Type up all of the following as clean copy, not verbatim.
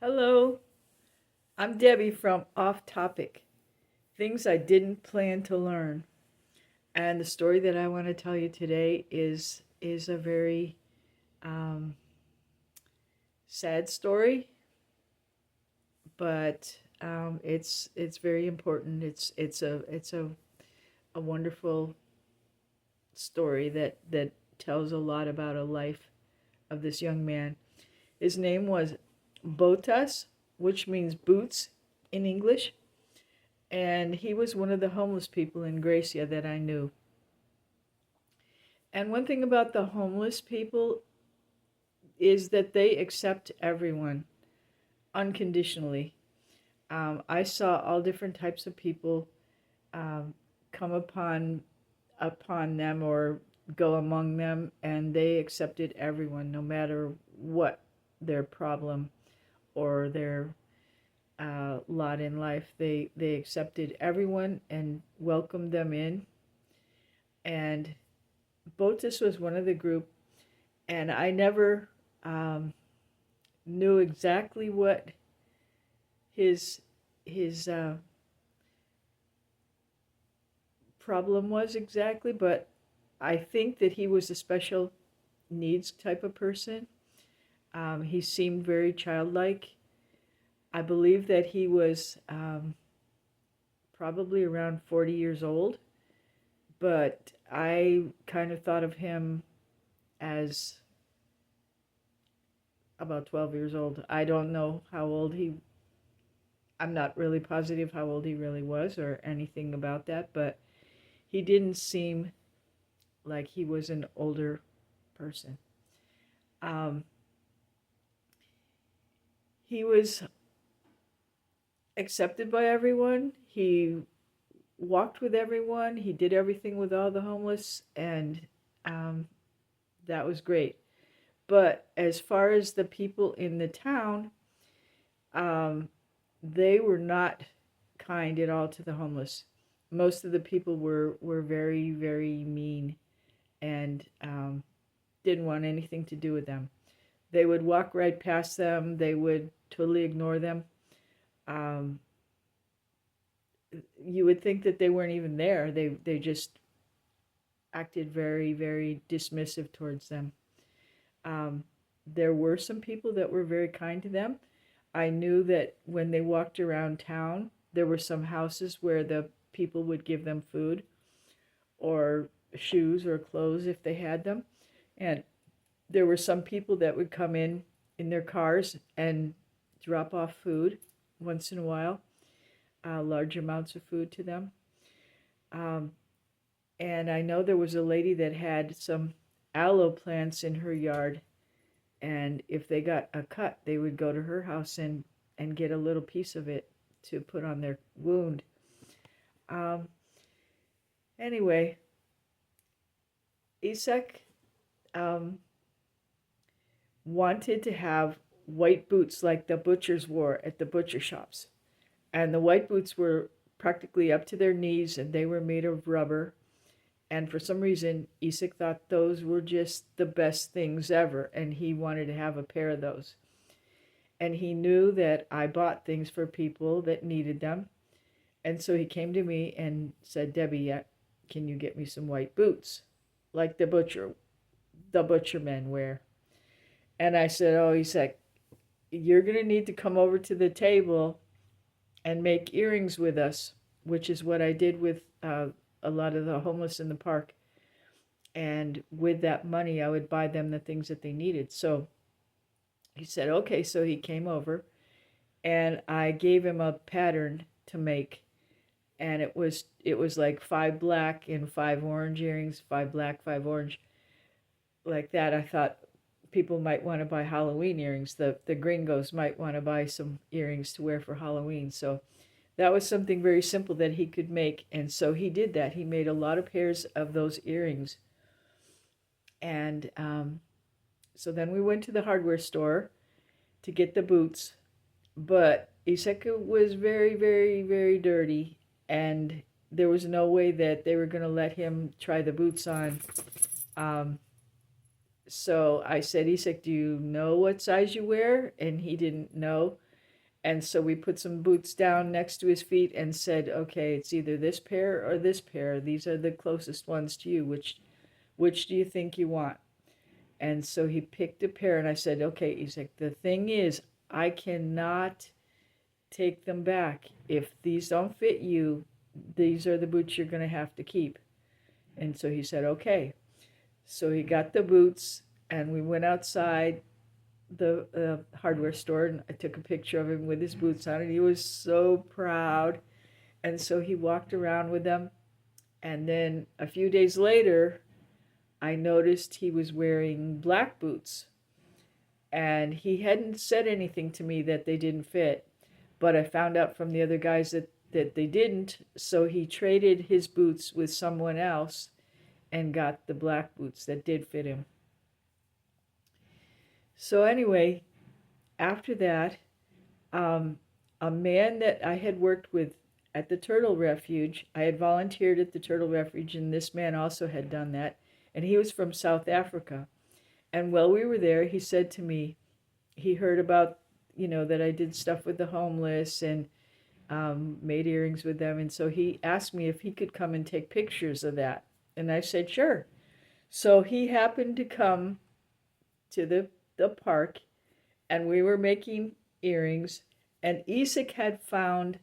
Hello, I'm Debbie from Off Topic, Things I Didn't Plan to Learn. And the story that I want to tell you today is a very um, sad story, but it's very important. It's a wonderful story that tells a lot about a life of this young man. His name was Botas, which means boots in English, and he was one of the homeless people in Gracia that I knew. And one thing about the homeless people is that they accept everyone unconditionally. I saw all different types of people come upon them or go among them, and they accepted everyone, no matter what their problem or their lot in life. They accepted everyone and welcomed them in. And Botus was one of the group, and I never um, knew exactly what his his problem was exactly, but I think that he was a special needs type of person. He seemed very childlike. I believe that he was probably around 40 years old, but I kind of thought of him as about 12 years old. I don't know how old I'm not really positive how old he really was or anything about that, but he didn't seem like he was an older person. Um, he was accepted by everyone. He walked with everyone. He did everything with all the homeless, and um, that was great. But as far as the people in the town, um, they were not kind at all to the homeless. Most of the people were very, very mean and didn't want anything to do with them. They would walk right past them. They would totally ignore them. Um, you would think that they weren't even there. They just acted very, very dismissive towards them. Um, there were some people that were very kind to them. I knew that when they walked around town, there were some houses where the people would give them food or shoes or clothes if they had them. And there were some people that would come in their cars and drop off food once in a while, large amounts of food to them. Um, and I know there was a lady that had some aloe plants in her yard, and if they got a cut, they would go to her house and get a little piece of it to put on their wound. Um, anyway, Isak um, wanted to have white boots like the butchers wore at the butcher shops. And the white boots were practically up to their knees and they were made of rubber. And for some reason, Isak thought those were just the best things ever, and he wanted to have a pair of those. And he knew that I bought things for people that needed them. And so he came to me and said, Debbie, yeah, can you get me some white boots like the butchermen wear? And I said, oh, Isak, you're going to need to come over to the table and make earrings with us, which is what I did with a lot of the homeless in the park. And with that money, I would buy them the things that they needed. So he said, okay. So he came over and I gave him a pattern to make. And it was like 5 black and 5 orange earrings, 5 black, 5 orange, like that. I thought people might want to buy Halloween earrings. The gringos might want to buy some earrings to wear for Halloween. So that was something very simple that he could make. And so he did that. He made a lot of pairs of those earrings. And so then we went to the hardware store to get the boots. But Iseka was very, very, very dirty. And there was no way that they were going to let him try the boots on. Um, so I said, Isak, do you know what size you wear? And he didn't know. And so we put some boots down next to his feet and said, okay, it's either this pair or this pair. These are the closest ones to you. Which do you think you want? And so he picked a pair, and I said, okay, Isaac, the thing is, I cannot take them back. If these don't fit you, these are the boots you're going to have to keep. And so he said, okay. So he got the boots, and we went outside the hardware store, and I took a picture of him with his boots on, and he was so proud. And so he walked around with them. And then a few days later, I noticed he was wearing black boots. And he hadn't said anything to me that they didn't fit. But I found out from the other guys that they didn't. So he traded his boots with someone else and got the black boots that did fit him. So anyway, after that, a man that I had worked with at the Turtle Refuge, I had volunteered at the Turtle Refuge, and this man also had done that, and he was from South Africa. And while we were there, he said to me, he heard about, that I did stuff with the homeless and made earrings with them, and so he asked me if he could come and take pictures of that. And I said, sure. So he happened to come to the park, and we were making earrings, and Isaac had found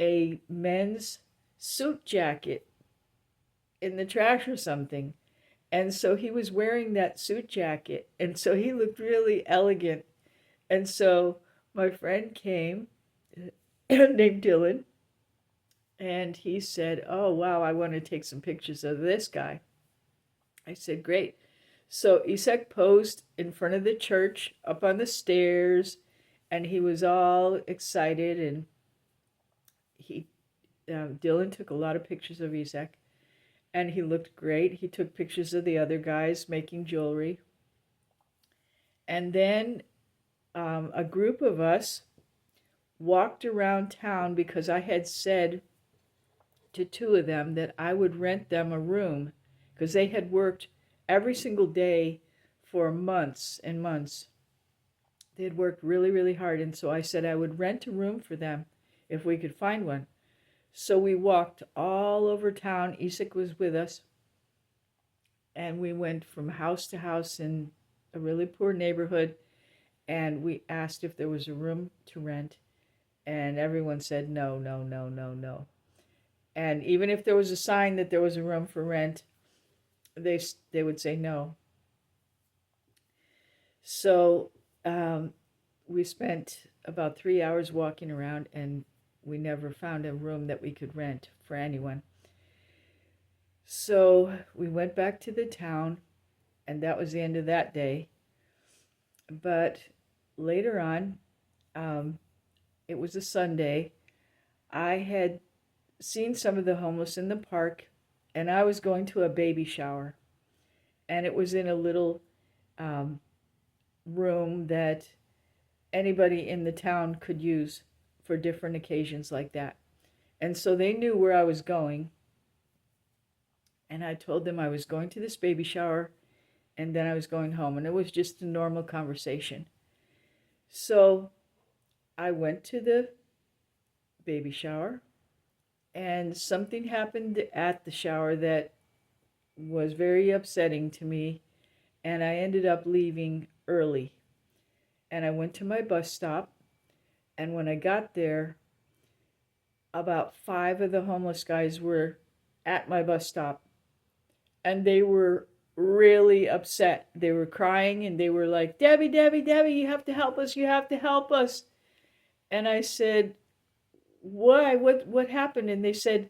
a men's suit jacket in the trash or something. And so he was wearing that suit jacket, and so he looked really elegant. And so my friend came, named Dylan, and he said, oh, wow, I want to take some pictures of this guy. I said, great. So Isaac posed in front of the church up on the stairs, and he was all excited, and Dylan took a lot of pictures of Isaac, and he looked great. He took pictures of the other guys making jewelry. And then a group of us walked around town because I had said to two of them that I would rent them a room because they had worked every single day for months and months. They had worked really, really hard, and so I said I would rent a room for them if we could find one. So we walked all over town. Isaac was with us, and we went from house to house in a really poor neighborhood, and we asked if there was a room to rent, and everyone said no, no, no, no, no. And even if there was a sign that there was a room for rent, they would say no. So we spent about 3 hours walking around, and we never found a room that we could rent for anyone. So we went back to the town, and that was the end of that day. But later on, it was a Sunday, I had seen some of the homeless in the park, and I was going to a baby shower. And it was in a little room that anybody in the town could use for different occasions like that. And so they knew where I was going. And I told them I was going to this baby shower, and then I was going home. And it was just a normal conversation. So I went to the baby shower, and something happened at the shower that was very upsetting to me, and I ended up leaving early. And I went to my bus stop, and when I got there, about 5 of the homeless guys were at my bus stop, and they were really upset. They were crying, and they were like, Debbie, Debbie, Debbie, you have to help us, you have to help us. And I said, why? What happened? And they said,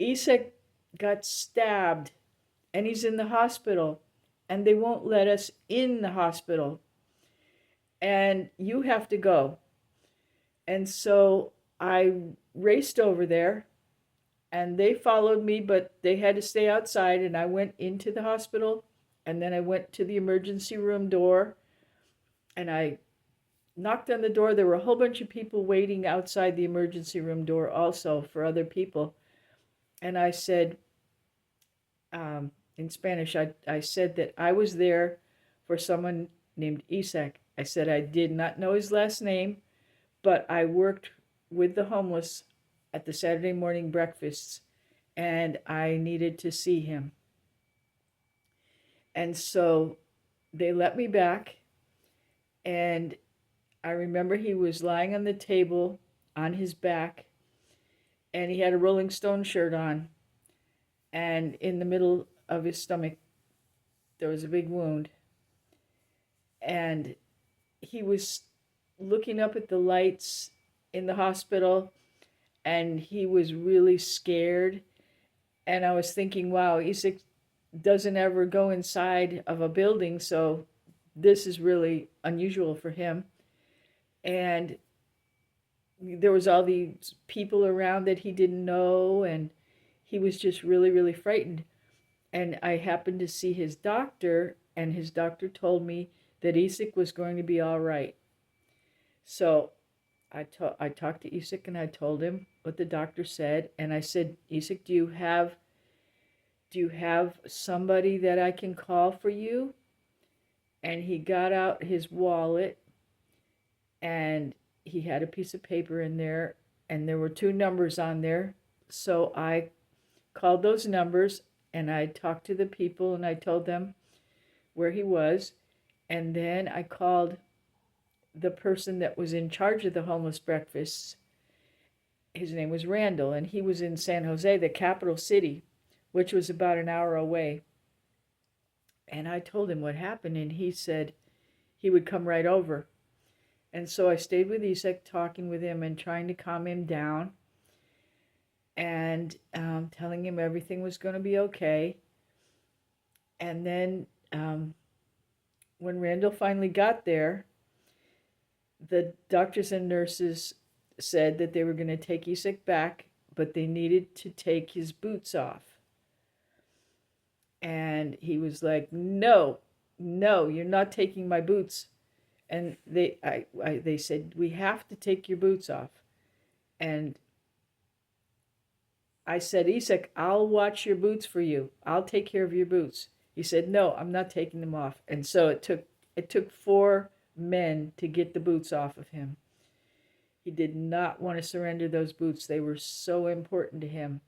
Isaac got stabbed, and he's in the hospital, and they won't let us in the hospital, and you have to go. And so I raced over there, and they followed me, but they had to stay outside, and I went into the hospital, and then I went to the emergency room door, and I knocked on the door. There were a whole bunch of people waiting outside the emergency room door also for other people. And I said, in Spanish, I said that I was there for someone named Isaac. I said I did not know his last name, but I worked with the homeless at the Saturday morning breakfasts, and I needed to see him. And so they let me back, and I remember he was lying on the table on his back, and he had a Rolling Stone shirt on, and in the middle of his stomach there was a big wound, and he was looking up at the lights in the hospital, and he was really scared. And I was thinking, wow, Isak doesn't ever go inside of a building, so this is really unusual for him. And there was all these people around that he didn't know, and he was just really, really frightened. And I happened to see his doctor, and his doctor told me that Isak was going to be all right. So I talked to Isak, and I told him what the doctor said, and I said, Isak, do you have somebody that I can call for you? And he got out his wallet, and he had a piece of paper in there, and there were two numbers on there. So I called those numbers, and I talked to the people, and I told them where he was. And then I called the person that was in charge of the homeless breakfasts. His name was Randall, and he was in San Jose, the capital city, which was about an hour away. And I told him what happened, and he said he would come right over. And so I stayed with Isak, talking with him and trying to calm him down, and telling him everything was going to be okay. And then when Randall finally got there, the doctors and nurses said that they were going to take Isak back, but they needed to take his boots off. And he was like, no, you're not taking my boots. And they said, we have to take your boots off. And I said, Isak, I'll watch your boots for you. I'll take care of your boots. He said, no, I'm not taking them off. And so it took 4 men to get the boots off of him. He did not want to surrender those boots. They were so important to him.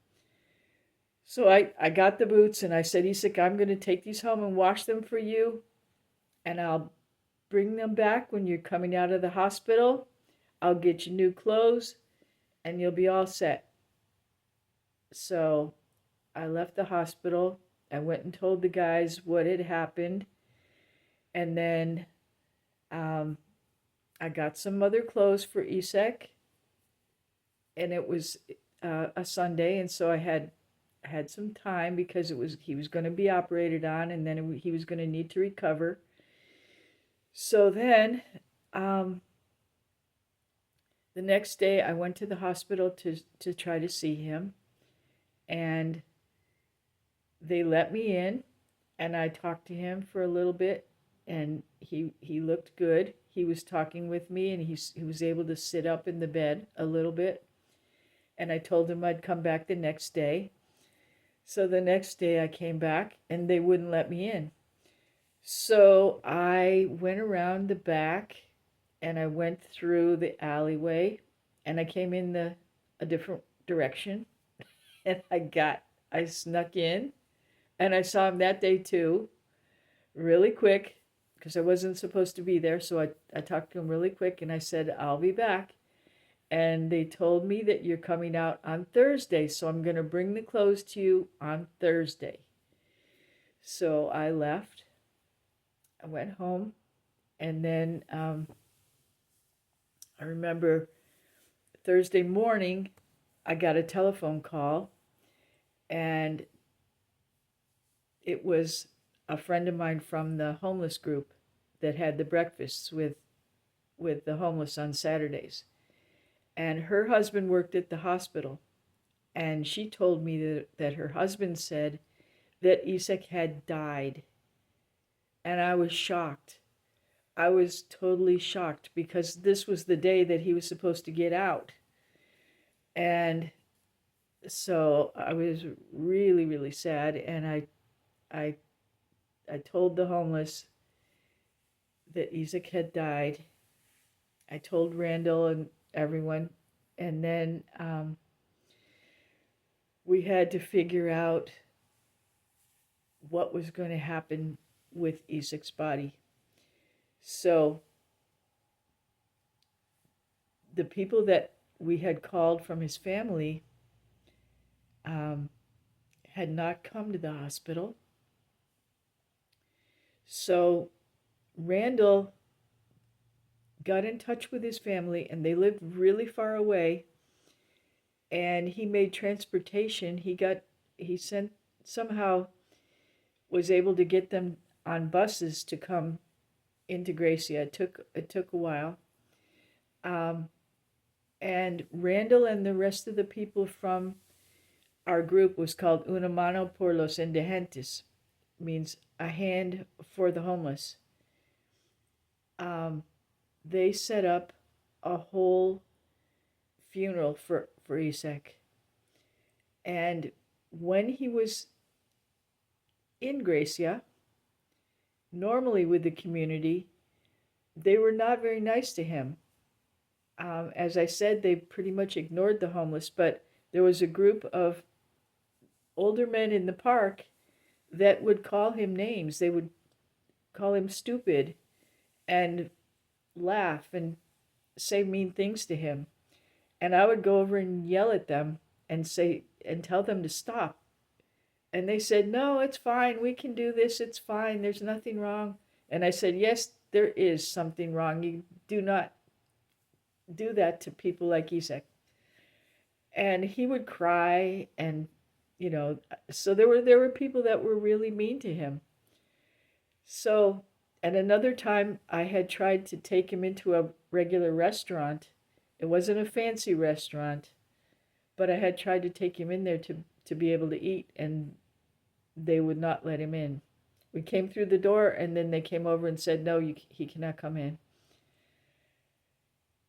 So I got the boots, and I said, Isak, I'm going to take these home and wash them for you, and I'll bring them back when you're coming out of the hospital. I'll get you new clothes, and you'll be all set. So I left the hospital. I went and told the guys what had happened, and then I got some other clothes for Isak, and it was a Sunday, and so I had some time because he was going to be operated on, and then he was going to need to recover. So then the next day I went to the hospital to try to see him, and they let me in, and I talked to him for a little bit, and he looked good. He was talking with me, and he was able to sit up in the bed a little bit, and I told him I'd come back the next day. So the next day I came back, and they wouldn't let me in. So I went around the back, and I went through the alleyway, and I came in a different direction, and I snuck in, and I saw him that day too, really quick, because I wasn't supposed to be there. So I talked to him really quick, and I said, I'll be back. And they told me that you're coming out on Thursday, so I'm going to bring the clothes to you on Thursday. So I left. I went home, and then I remember Thursday morning, I got a telephone call, and it was a friend of mine from the homeless group that had the breakfasts with the homeless on Saturdays. And her husband worked at the hospital, and she told me that her husband said that Isak had died. And I was shocked. I was totally shocked, because this was the day that he was supposed to get out. And so I was really, really sad, and I told the homeless that Isak had died. I told Randall everyone. And then we had to figure out what was going to happen with Isaac's body. So the people that we had called from his family um, had not come to the hospital. So Randall got in touch with his family, and they lived really far away. And he made transportation. He sent somehow was able to get them on buses to come into Gracia. It took a while. Um, and Randall and the rest of the people from our group was called Una Mano por los Indigentes, means a hand for the homeless. They set up a whole funeral for Isaac. And when he was in Gracia, normally with the community, they were not very nice to him. As I said, they pretty much ignored the homeless, but there was a group of older men in the park that would call him names. They would call him stupid and laugh and say mean things to him. And I would go over and yell at them and say and tell them to stop. And they said, "No, it's fine. We can do this. It's fine. There's nothing wrong." And I said, "Yes, there is something wrong. You do not do that to people like Isaac." And he would cry, and so there were people that were really mean to him. So at another time, I had tried to take him into a regular restaurant. It wasn't a fancy restaurant, but I had tried to take him in there to be able to eat, and they would not let him in. We came through the door, and then they came over and said, "No, he cannot come in."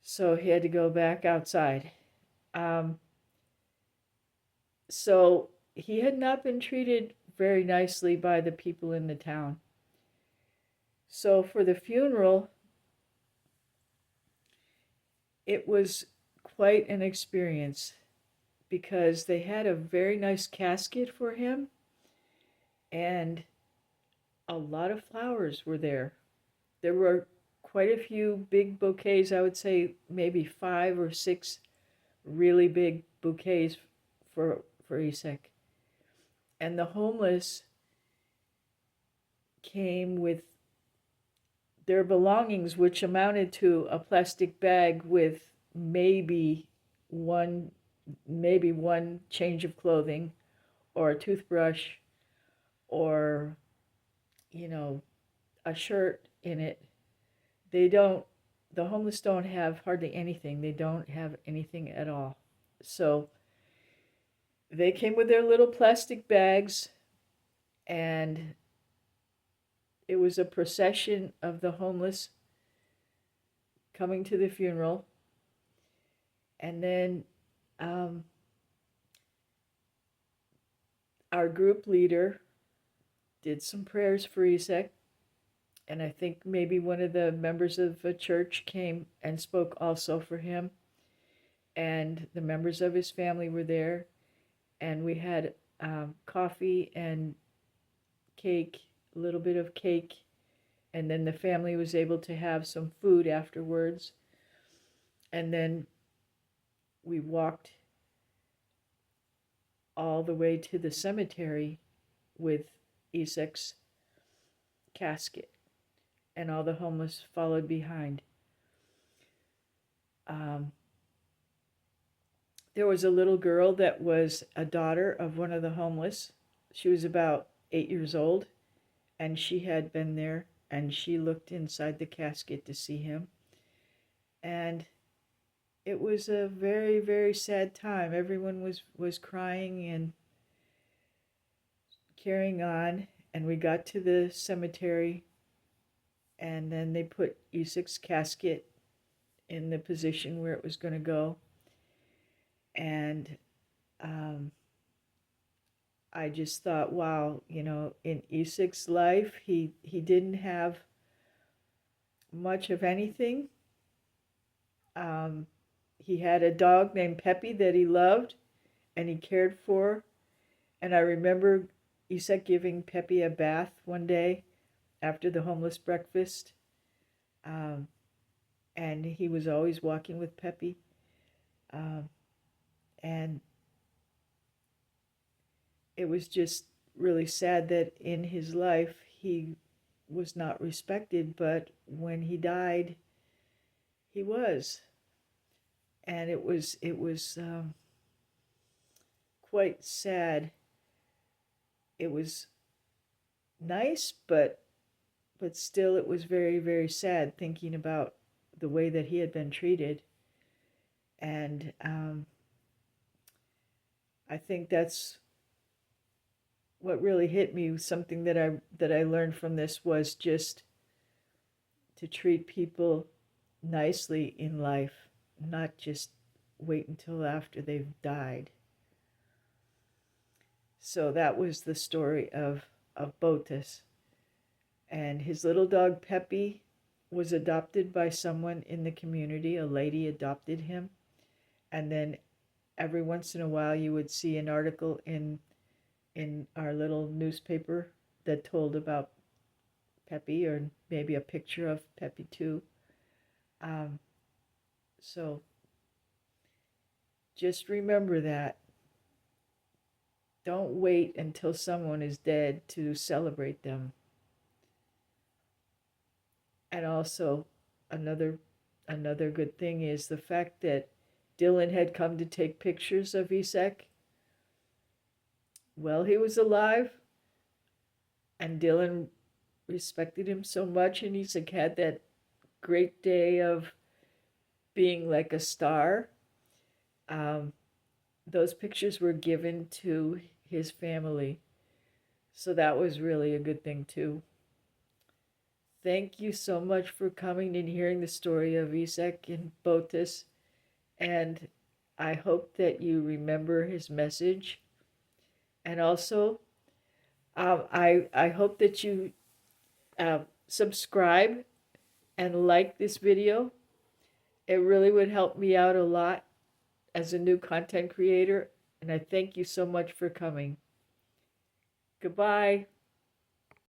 So he had to go back outside. So he had not been treated very nicely by the people in the town. So for the funeral, it was quite an experience because they had a very nice casket for him, and a lot of flowers were there. There were quite a few big bouquets. I would say maybe 5 or 6 really big bouquets for Isaac. And the homeless came with their belongings, which amounted to a plastic bag with maybe one change of clothing, or a toothbrush, or a shirt in it. The homeless don't have hardly anything. They don't have anything at all. So they came with their little plastic bags, and it was a procession of the homeless coming to the funeral. And then our group leader did some prayers for Isaac, and I think maybe one of the members of a church came and spoke also for him, and the members of his family were there, and we had coffee and cake, a little bit of cake, and then the family was able to have some food afterwards. And then we walked all the way to the cemetery with Isaac's casket, and all the homeless followed behind. There was a little girl that was a daughter of one of the homeless. She was about 8 years old, and she had been there, and she looked inside the casket to see him. And it was a very, very sad time. Everyone was crying and carrying on, and we got to the cemetery, and then they put Isaac's casket in the position where it was going to go. And I just thought, wow, in Isaac's life, he didn't have much of anything. he had a dog named Pepe that he loved and he cared for. And I remember Isak giving Pepe a bath one day after the homeless breakfast. Um, and he was always walking with Pepe. Um, and it was just really sad that in his life he was not respected, but when he died, he was. And it was quite sad. It was nice, but still it was very, very sad thinking about the way that he had been treated. And I think that's what really hit me. Something that I learned from this was just to treat people nicely in life, not just wait until after they've died. So that was the story of Botas. And his little dog Pepe was adopted by someone in the community. A lady adopted him. And then every once in a while you would see an article in our little newspaper that told about Pepe, or maybe a picture of Pepe too. So just remember that. Don't wait until someone is dead to celebrate them. And also, another good thing is the fact that Dylan had come to take pictures of Isak while he was alive, and Dylan respected him so much, and Isak had that great day of being like a star. Those pictures were given to his family, so that was really a good thing too. Thank you so much for coming and hearing the story of Isak and Botas, and I hope that you remember his message. And also, I hope that you subscribe and like this video. It really would help me out a lot as a new content creator, and I thank you so much for coming. Goodbye.